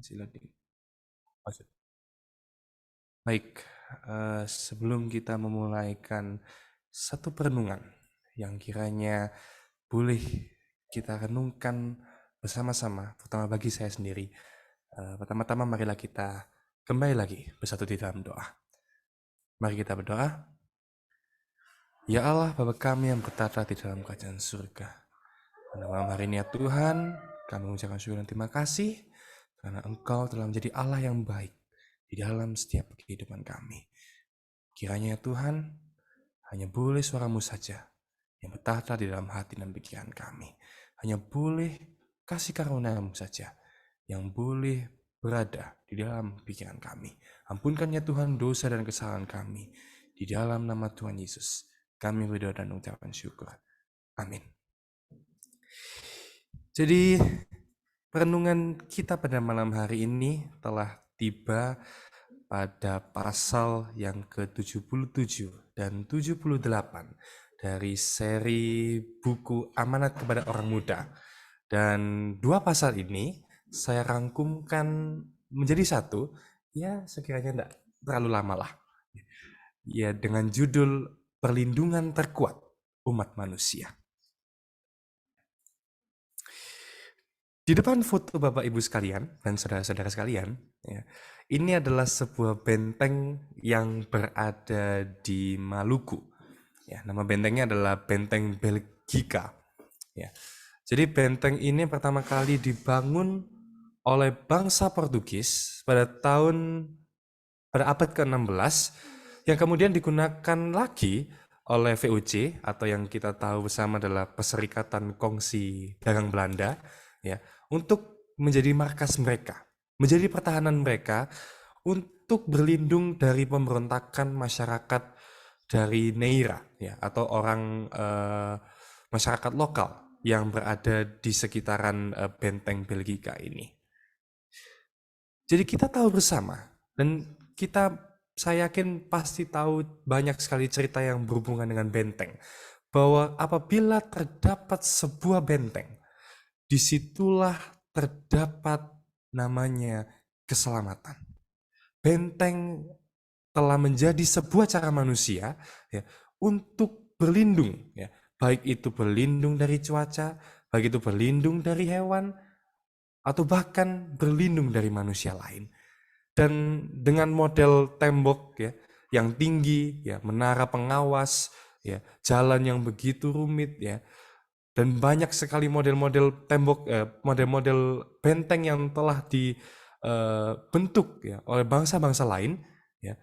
Silakan. Maksud. Baik, sebelum kita memulaikan satu perenungan yang kiranya boleh kita renungkan bersama-sama, terutama bagi saya sendiri. Pertama-tama marilah kita kembali lagi bersatu di dalam doa. Mari kita berdoa. Ya Allah, Bapa kami yang bertata di dalam kerajaan surga. Pada malam hari ini ya Tuhan, kami mengucapkan syukur dan terima kasih karena Engkau telah menjadi Allah yang baik di dalam setiap kehidupan kami. Kiranya ya Tuhan, hanya boleh suara-Mu saja yang bertata di dalam hati dan pikiran kami. Hanya boleh kasih karunia-Mu saja yang boleh berada di dalam pikiran kami. Ampunkan ya Tuhan dosa dan kesalahan kami. Di dalam nama Tuhan Yesus, kami berdoa dan mengucapkan syukur. Amin. Jadi, perenungan kita pada malam hari ini telah tiba pada pasal yang ke-77 dan 78 dari seri buku Amanat kepada Orang Muda. Dan dua pasal ini saya rangkumkan menjadi satu, ya sekiranya tidak terlalu lama lah. Ya, dengan judul Perlindungan Terkuat Umat Manusia. Di depan foto Bapak Ibu sekalian dan saudara-saudara sekalian, ya, ini adalah sebuah benteng yang berada di Maluku. Ya, nama bentengnya adalah Benteng Belgika. Ya. Jadi benteng ini pertama kali dibangun oleh bangsa Portugis pada abad ke-16 yang kemudian digunakan lagi oleh VOC atau yang kita tahu bersama adalah Perserikatan Kongsi Dagang Belanda, ya, untuk menjadi markas mereka, menjadi pertahanan mereka untuk berlindung dari pemberontakan masyarakat dari Neira, ya, atau orang masyarakat lokal yang berada di sekitaran Benteng Belgika ini. Jadi kita tahu bersama dan saya yakin pasti tahu banyak sekali cerita yang berhubungan dengan benteng, bahwa apabila terdapat sebuah benteng, disitulah terdapat namanya keselamatan. Benteng telah menjadi sebuah cara manusia, ya, untuk berlindung, ya, baik itu berlindung dari cuaca, baik itu berlindung dari hewan, atau bahkan berlindung dari manusia lain. Dan dengan model tembok, ya, yang tinggi, ya, menara pengawas, ya, jalan yang begitu rumit, ya, dan banyak sekali model-model tembok, model-model benteng yang telah dibentuk, ya, oleh bangsa-bangsa lain, ya.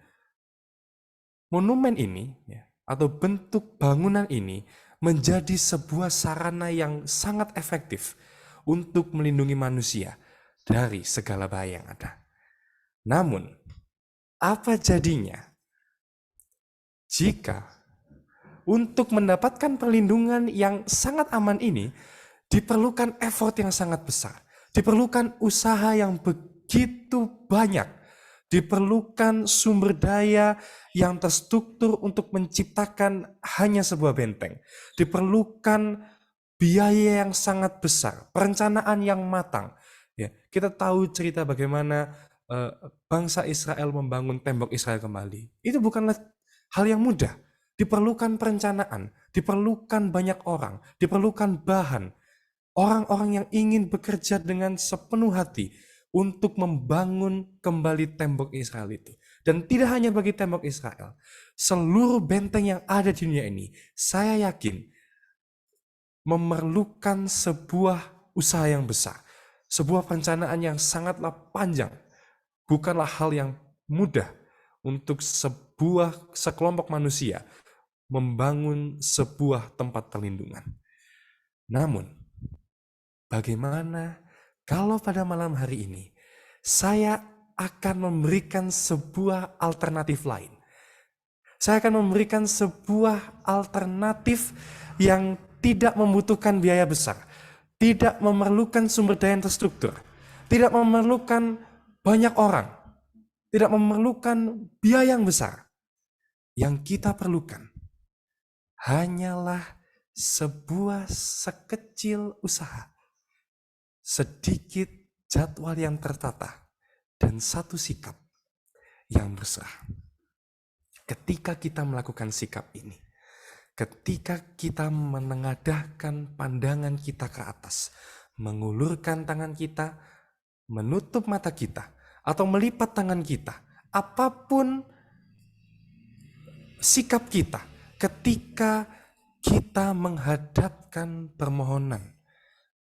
Monumen ini, ya, atau bentuk bangunan ini menjadi sebuah sarana yang sangat efektif untuk melindungi manusia dari segala bahaya yang ada. Namun, apa jadinya jika untuk mendapatkan perlindungan yang sangat aman ini diperlukan effort yang sangat besar, diperlukan usaha yang begitu banyak, diperlukan sumber daya yang terstruktur untuk menciptakan hanya sebuah benteng, diperlukan biaya yang sangat besar, perencanaan yang matang. Ya, kita tahu cerita bagaimana bangsa Israel membangun tembok Israel kembali. Itu bukanlah hal yang mudah. Diperlukan perencanaan, diperlukan banyak orang, diperlukan bahan, orang-orang yang ingin bekerja dengan sepenuh hati untuk membangun kembali tembok Israel itu. Dan tidak hanya bagi tembok Israel, seluruh benteng yang ada di dunia ini, saya yakin memerlukan sebuah usaha yang besar, sebuah perencanaan yang sangatlah panjang. Bukanlah hal yang mudah untuk sekelompok manusia membangun sebuah tempat perlindungan. Namun, bagaimana kalau pada malam hari ini saya akan memberikan sebuah alternatif lain? Saya akan memberikan sebuah alternatif yang tidak membutuhkan biaya besar, tidak memerlukan sumber daya yang terstruktur, tidak memerlukan banyak orang, tidak memerlukan biaya yang besar. Yang kita perlukan hanyalah sebuah sekecil usaha, sedikit jadwal yang tertata, dan satu sikap yang berserah. Ketika kita melakukan sikap ini, ketika kita menengadahkan pandangan kita ke atas, mengulurkan tangan kita, menutup mata kita, atau melipat tangan kita, apapun sikap kita, ketika kita menghadapkan permohonan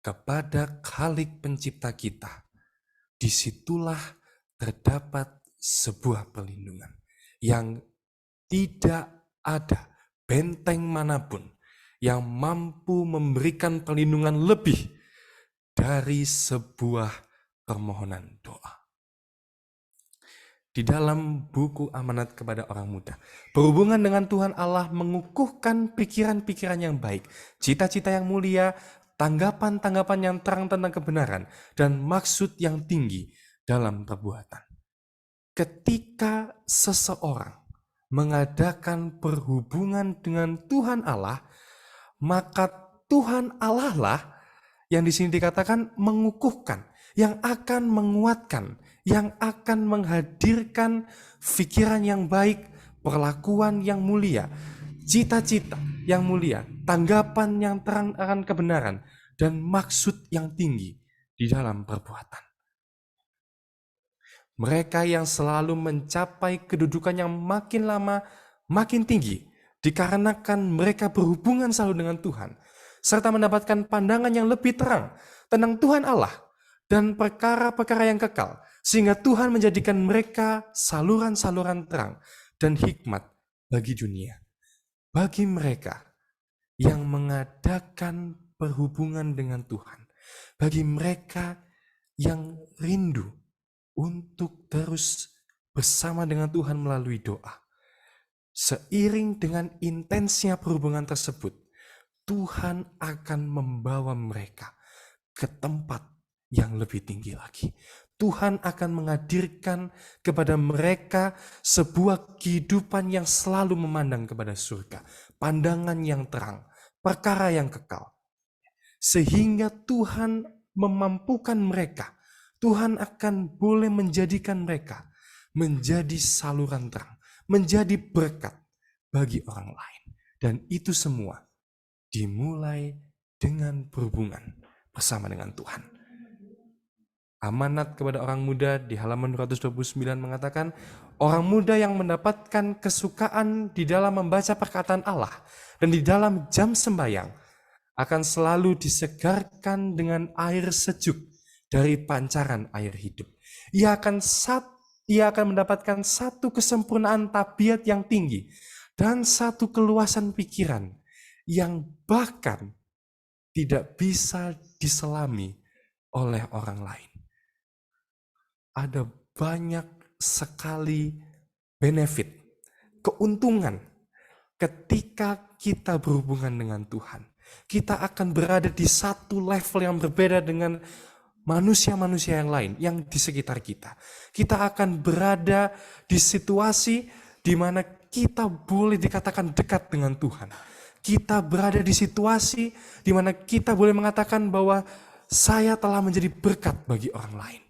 kepada Khalik pencipta kita, disitulah terdapat sebuah perlindungan yang tidak ada benteng manapun yang mampu memberikan perlindungan lebih dari sebuah permohonan doa. Di dalam buku Amanat kepada Orang Muda, berhubungan dengan Tuhan Allah mengukuhkan pikiran-pikiran yang baik, cita-cita yang mulia, tanggapan-tanggapan yang terang tentang kebenaran, dan maksud yang tinggi dalam perbuatan. Ketika seseorang mengadakan perhubungan dengan Tuhan Allah, maka Tuhan Allah lah yang di sini dikatakan mengukuhkan, yang akan menguatkan, yang akan menghadirkan pikiran yang baik, perlakuan yang mulia, cita-cita yang mulia, tanggapan yang terang akan kebenaran, dan maksud yang tinggi di dalam perbuatan. Mereka yang selalu mencapai kedudukan yang makin lama makin tinggi dikarenakan mereka berhubungan selalu dengan Tuhan, serta mendapatkan pandangan yang lebih terang tentang Tuhan Allah dan perkara-perkara yang kekal, sehingga Tuhan menjadikan mereka saluran-saluran terang dan hikmat bagi dunia. Bagi mereka yang mengadakan perhubungan dengan Tuhan, bagi mereka yang rindu untuk terus bersama dengan Tuhan melalui doa, seiring dengan intensnya perhubungan tersebut, Tuhan akan membawa mereka ke tempat yang lebih tinggi lagi. Tuhan akan menghadirkan kepada mereka sebuah kehidupan yang selalu memandang kepada surga, pandangan yang terang, perkara yang kekal. Sehingga Tuhan memampukan mereka, Tuhan akan boleh menjadikan mereka menjadi saluran terang, menjadi berkat bagi orang lain. Dan itu semua dimulai dengan berhubungan bersama dengan Tuhan. Amanat kepada orang muda di halaman 229 mengatakan, orang muda yang mendapatkan kesukaan di dalam membaca perkataan Allah dan di dalam jam sembahyang akan selalu disegarkan dengan air sejuk dari pancaran air hidup. Ia akan mendapatkan satu kesempurnaan tabiat yang tinggi dan satu keluasan pikiran yang bahkan tidak bisa diselami oleh orang lain. Ada banyak sekali benefit, keuntungan ketika kita berhubungan dengan Tuhan. Kita akan berada di satu level yang berbeda dengan manusia-manusia yang lain yang di sekitar kita. Kita akan berada di situasi di mana kita boleh dikatakan dekat dengan Tuhan. Kita berada di situasi di mana kita boleh mengatakan bahwa saya telah menjadi berkat bagi orang lain.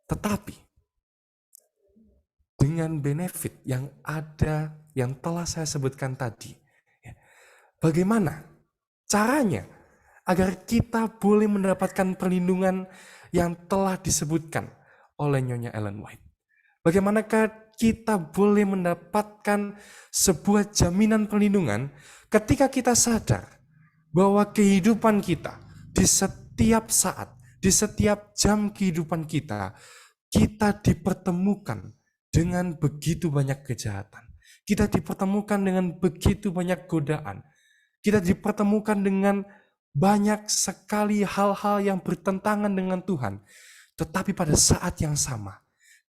Tetapi dengan benefit yang ada, yang telah saya sebutkan tadi, bagaimana caranya agar kita boleh mendapatkan perlindungan yang telah disebutkan oleh Nyonya Ellen White? Bagaimanakah kita boleh mendapatkan sebuah jaminan perlindungan ketika kita sadar bahwa kehidupan kita di setiap saat, di setiap jam kehidupan kita dipertemukan dengan begitu banyak kejahatan. Kita dipertemukan dengan begitu banyak godaan. Kita dipertemukan dengan banyak sekali hal-hal yang bertentangan dengan Tuhan. Tetapi pada saat yang sama,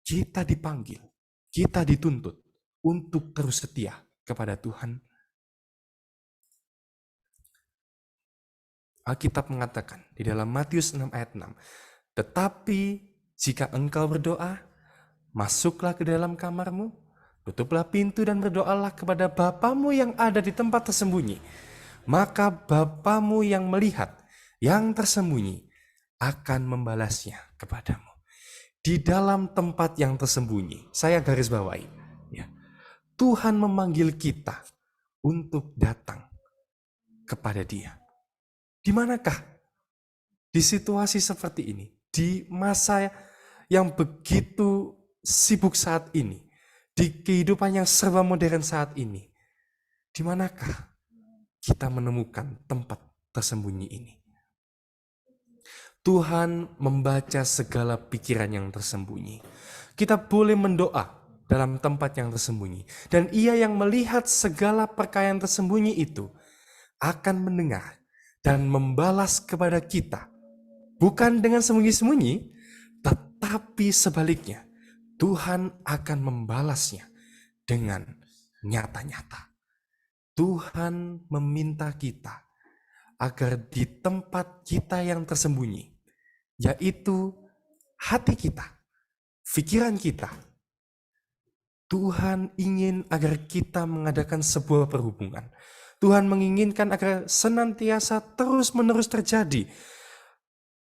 kita dipanggil, kita dituntut untuk terus setia kepada Tuhan. Alkitab mengatakan di dalam Matius 6 ayat 6, tetapi jika engkau berdoa, masuklah ke dalam kamarmu, tutuplah pintu dan berdoalah kepada Bapamu yang ada di tempat tersembunyi. Maka Bapamu yang melihat yang tersembunyi akan membalasnya kepadamu. Di dalam tempat yang tersembunyi, saya garis bawahi, ya, Tuhan memanggil kita untuk datang kepada Dia. Di manakah? Di situasi seperti ini, di masa yang begitu sibuk saat ini, di kehidupan yang serba modern saat ini, di manakah kita menemukan tempat tersembunyi ini? Tuhan membaca segala pikiran yang tersembunyi. Kita boleh mendoa dalam tempat yang tersembunyi. Dan Ia yang melihat segala perkayaan tersembunyi itu akan mendengar dan membalas kepada kita. Bukan dengan sembunyi-sembunyi, tetapi sebaliknya. Tuhan akan membalasnya dengan nyata-nyata. Tuhan meminta kita agar di tempat kita yang tersembunyi, yaitu hati kita, pikiran kita, Tuhan ingin agar kita mengadakan sebuah perhubungan. Tuhan menginginkan agar senantiasa terus-menerus terjadi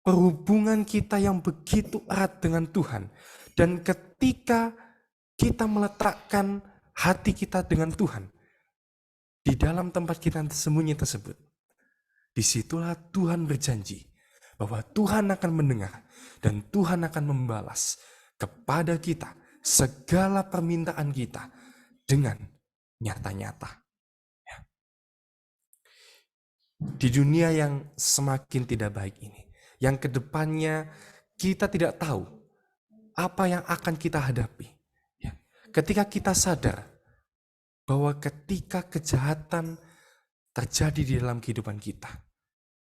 perhubungan kita yang begitu erat dengan Tuhan. Dan ketika kita meletakkan hati kita dengan Tuhan, di dalam tempat kita tersembunyi tersebut, disitulah Tuhan berjanji bahwa Tuhan akan mendengar dan Tuhan akan membalas kepada kita segala permintaan kita dengan nyata-nyata. Ya. Di dunia yang semakin tidak baik ini, yang kedepannya kita tidak tahu apa yang akan kita hadapi. Ya. Ketika kita sadar bahwa ketika kejahatan terjadi di dalam kehidupan kita,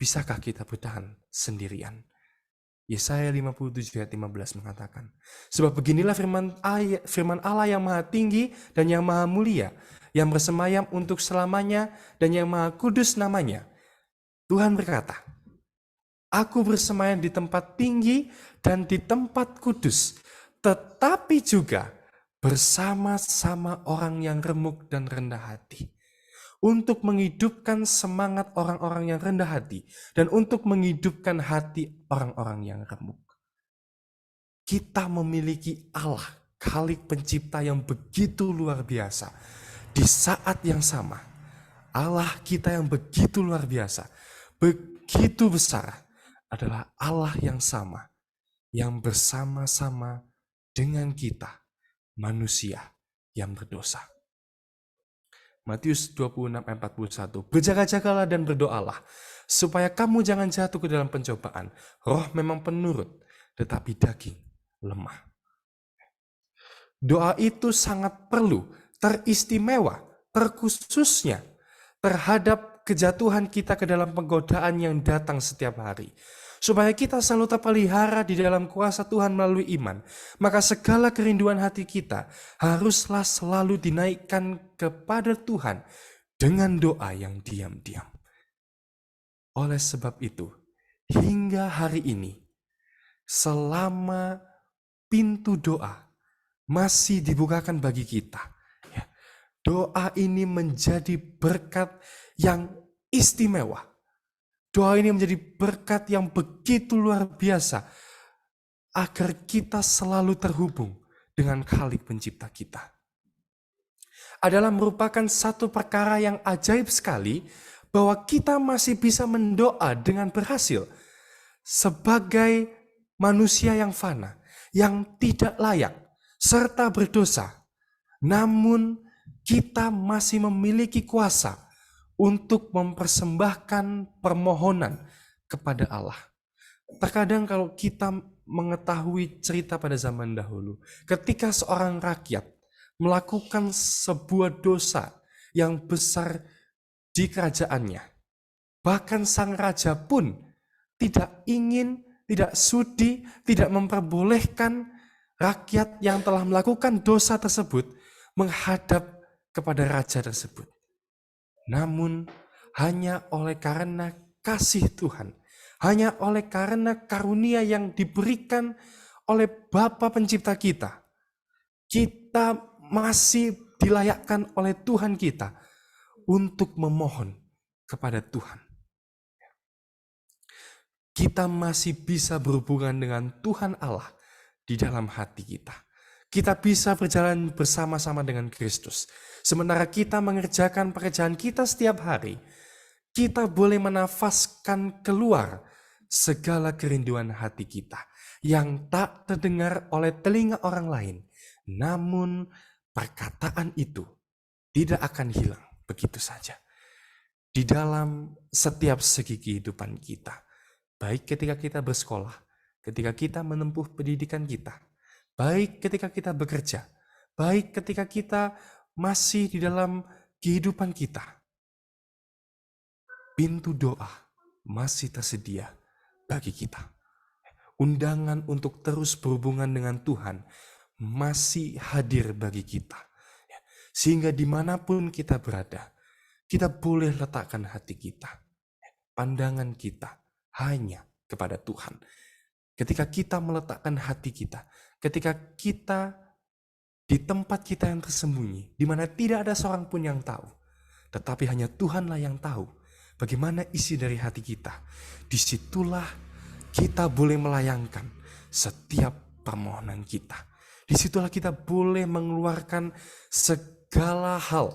bisakah kita bertahan sendirian? Yesaya 57 ayat 15 mengatakan, sebab beginilah firman Allah yang maha tinggi dan yang maha mulia, yang bersemayam untuk selamanya dan yang maha kudus namanya. Tuhan berkata, aku bersemayam di tempat tinggi dan di tempat kudus, tetapi juga bersama-sama orang yang remuk dan rendah hati, untuk menghidupkan semangat orang-orang yang rendah hati dan untuk menghidupkan hati orang-orang yang remuk. Kita memiliki Allah, Khalik pencipta yang begitu luar biasa. Di saat yang sama, Allah kita yang begitu luar biasa, begitu besar, adalah Allah yang sama, yang bersama-sama dengan kita, manusia yang berdosa. Matius 26 ayat 41. Berjaga-jagalah dan berdoalah, supaya kamu jangan jatuh ke dalam pencobaan. Roh memang penurut, tetapi daging lemah. Doa itu sangat perlu, teristimewa, terkhususnya terhadap kejatuhan kita ke dalam penggodaan yang datang setiap hari. Supaya kita selalu terpelihara di dalam kuasa Tuhan melalui iman, maka segala kerinduan hati kita haruslah selalu dinaikkan kepada Tuhan dengan doa yang diam-diam. Oleh sebab itu, hingga hari ini, selama pintu doa masih dibukakan bagi kita, ya, doa ini menjadi berkat yang istimewa. Doa ini menjadi berkat yang begitu luar biasa agar kita selalu terhubung dengan Khalik pencipta kita. Adalah merupakan satu perkara yang ajaib sekali bahwa kita masih bisa mendoa dengan berhasil sebagai manusia yang fana, yang tidak layak, serta berdosa. Namun kita masih memiliki kuasa untuk mempersembahkan permohonan kepada Allah. Terkadang kalau kita mengetahui cerita pada zaman dahulu, ketika seorang rakyat melakukan sebuah dosa yang besar di kerajaannya, bahkan sang raja pun tidak ingin, tidak sudi, tidak memperbolehkan rakyat yang telah melakukan dosa tersebut menghadap kepada raja tersebut. Namun hanya oleh karena kasih Tuhan, hanya oleh karena karunia yang diberikan oleh Bapa pencipta kita, kita masih dilayakkan oleh Tuhan kita untuk memohon kepada Tuhan. Kita masih bisa berhubungan dengan Tuhan Allah di dalam hati kita. Kita bisa berjalan bersama-sama dengan Kristus. Sementara kita mengerjakan pekerjaan kita setiap hari, kita boleh menafaskan keluar segala kerinduan hati kita yang tak terdengar oleh telinga orang lain. Namun perkataan itu tidak akan hilang begitu saja di dalam setiap segi kehidupan kita. Baik ketika kita bersekolah, ketika kita menempuh pendidikan kita, baik ketika kita bekerja, baik ketika kita masih di dalam kehidupan kita. Pintu doa masih tersedia bagi kita. Undangan untuk terus berhubungan dengan Tuhan masih hadir bagi kita. Sehingga dimanapun kita berada, kita boleh letakkan hati kita, pandangan kita hanya kepada Tuhan. Ketika kita meletakkan hati kita, ketika kita di tempat kita yang tersembunyi, di mana tidak ada seorang pun yang tahu, tetapi hanya Tuhanlah yang tahu bagaimana isi dari hati kita. Disitulah kita boleh melayangkan setiap permohonan kita. Disitulah kita boleh mengeluarkan segala hal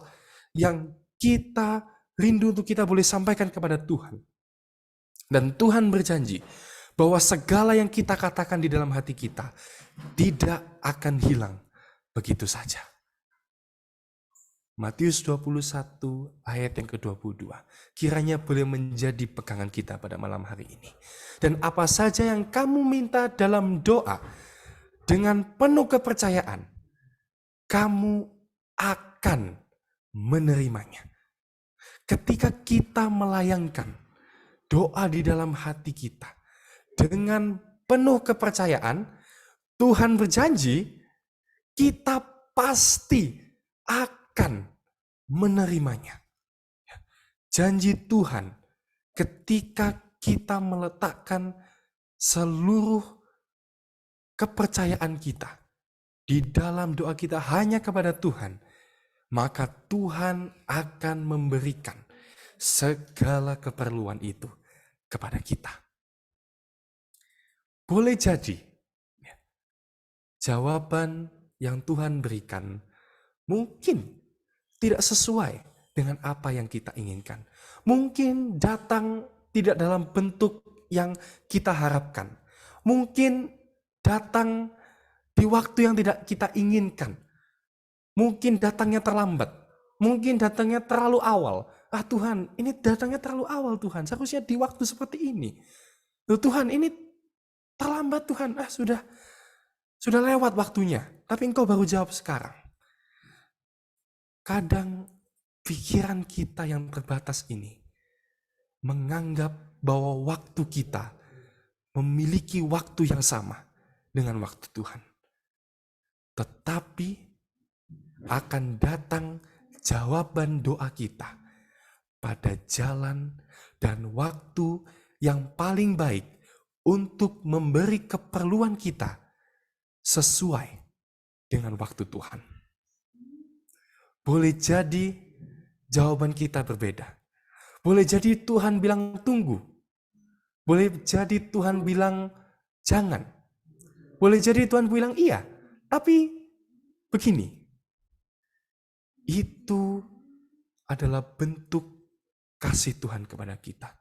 yang kita rindu untuk kita boleh sampaikan kepada Tuhan. Dan Tuhan berjanji bahwa segala yang kita katakan di dalam hati kita tidak akan hilang begitu saja. Matius 21 ayat yang ke-22. Kiranya boleh menjadi pegangan kita pada malam hari ini. Dan apa saja yang kamu minta dalam doa, dengan penuh kepercayaan, kamu akan menerimanya. Ketika kita melayangkan doa di dalam hati kita dengan penuh kepercayaan, Tuhan berjanji kita pasti akan menerimanya. Janji Tuhan ketika kita meletakkan seluruh kepercayaan kita di dalam doa kita hanya kepada Tuhan, maka Tuhan akan memberikan segala keperluan itu kepada kita. Boleh jadi jawaban yang Tuhan berikan mungkin tidak sesuai dengan apa yang kita inginkan. Mungkin datang tidak dalam bentuk yang kita harapkan. Mungkin datang di waktu yang tidak kita inginkan. Mungkin datangnya terlambat. Mungkin datangnya terlalu awal. Tuhan, ini datangnya terlalu awal Tuhan. Seharusnya di waktu seperti ini. Tuhan, ini terlambat Tuhan. Sudah lewat waktunya. Tapi Engkau baru jawab sekarang. Kadang pikiran kita yang terbatas ini menganggap bahwa waktu kita memiliki waktu yang sama dengan waktu Tuhan. Tetapi akan datang jawaban doa kita pada jalan dan waktu yang paling baik untuk memberi keperluan kita sesuai dengan waktu Tuhan. Boleh jadi jawaban kita berbeda. Boleh jadi Tuhan bilang tunggu. Boleh jadi Tuhan bilang jangan. Boleh jadi Tuhan bilang iya. Tapi begini, itu adalah bentuk kasih Tuhan kepada kita.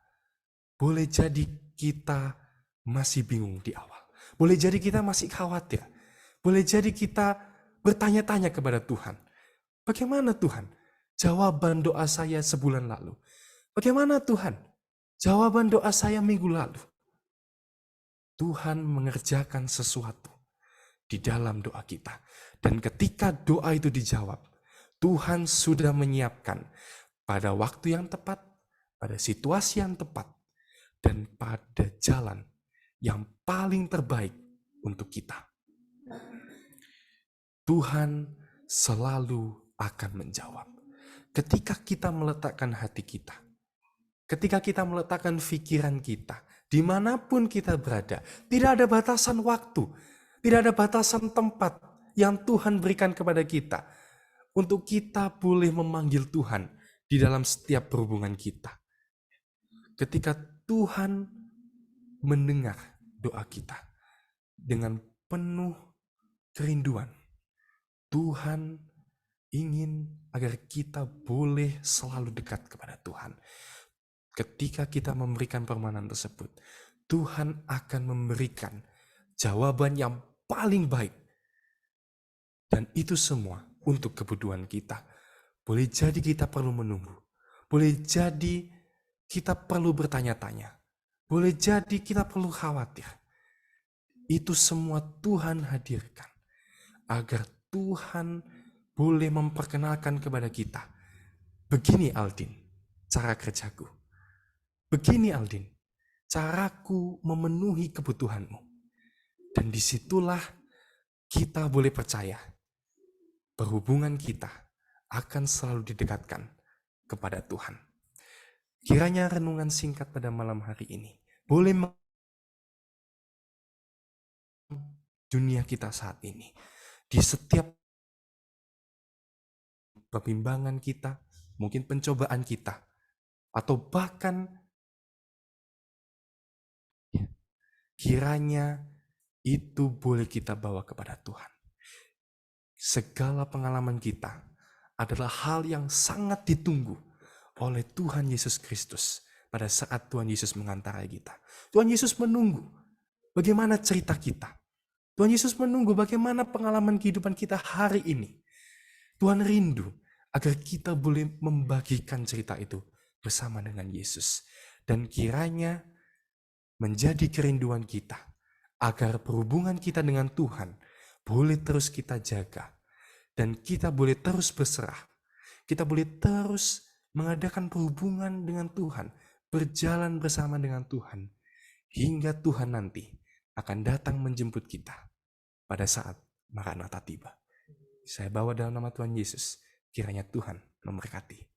Boleh jadi kita masih bingung di awal. Boleh jadi kita masih khawatir. Boleh jadi kita bertanya-tanya kepada Tuhan. Bagaimana Tuhan jawaban doa saya sebulan lalu? Bagaimana Tuhan jawaban doa saya minggu lalu? Tuhan mengerjakan sesuatu di dalam doa kita. Dan ketika doa itu dijawab, Tuhan sudah menyiapkan pada waktu yang tepat, pada situasi yang tepat, dan pada jalan yang paling terbaik untuk kita. Tuhan selalu akan menjawab. Ketika kita meletakkan hati kita, ketika kita meletakkan pikiran kita, dimanapun kita berada, tidak ada batasan waktu, tidak ada batasan tempat yang Tuhan berikan kepada kita untuk kita boleh memanggil Tuhan di dalam setiap perhubungan kita. Ketika Tuhan mendengar doa kita dengan penuh kerinduan. Tuhan ingin agar kita boleh selalu dekat kepada Tuhan. Ketika kita memberikan permohonan tersebut, Tuhan akan memberikan jawaban yang paling baik. Dan itu semua untuk kebutuhan kita. Boleh jadi kita perlu menunggu. Boleh jadi kita perlu bertanya-tanya. Boleh jadi kita perlu khawatir. Itu semua Tuhan hadirkan agar Tuhan boleh memperkenalkan kepada kita. Begini Aldin, cara kerjaku. Begini Aldin, caraku memenuhi kebutuhanmu. Dan disitulah kita boleh percaya perhubungan kita akan selalu didekatkan kepada Tuhan. Kiranya renungan singkat pada malam hari ini boleh dunia kita saat ini. Di setiap pembimbangan kita, mungkin pencobaan kita, atau bahkan kiranya itu boleh kita bawa kepada Tuhan. Segala pengalaman kita adalah hal yang sangat ditunggu oleh Tuhan Yesus Kristus pada saat Tuhan Yesus mengantarai kita. Tuhan Yesus menunggu bagaimana cerita kita. Tuhan Yesus menunggu bagaimana pengalaman kehidupan kita hari ini. Tuhan rindu agar kita boleh membagikan cerita itu bersama dengan Yesus. Dan kiranya menjadi kerinduan kita agar perhubungan kita dengan Tuhan boleh terus kita jaga. Dan kita boleh terus berserah. Kita boleh terus mengadakan perhubungan dengan Tuhan. Berjalan bersama dengan Tuhan. Hingga Tuhan nanti akan datang menjemput kita pada saat Maranatha tiba. Saya bawa dalam nama Tuhan Yesus. Kiranya Tuhan memberkati.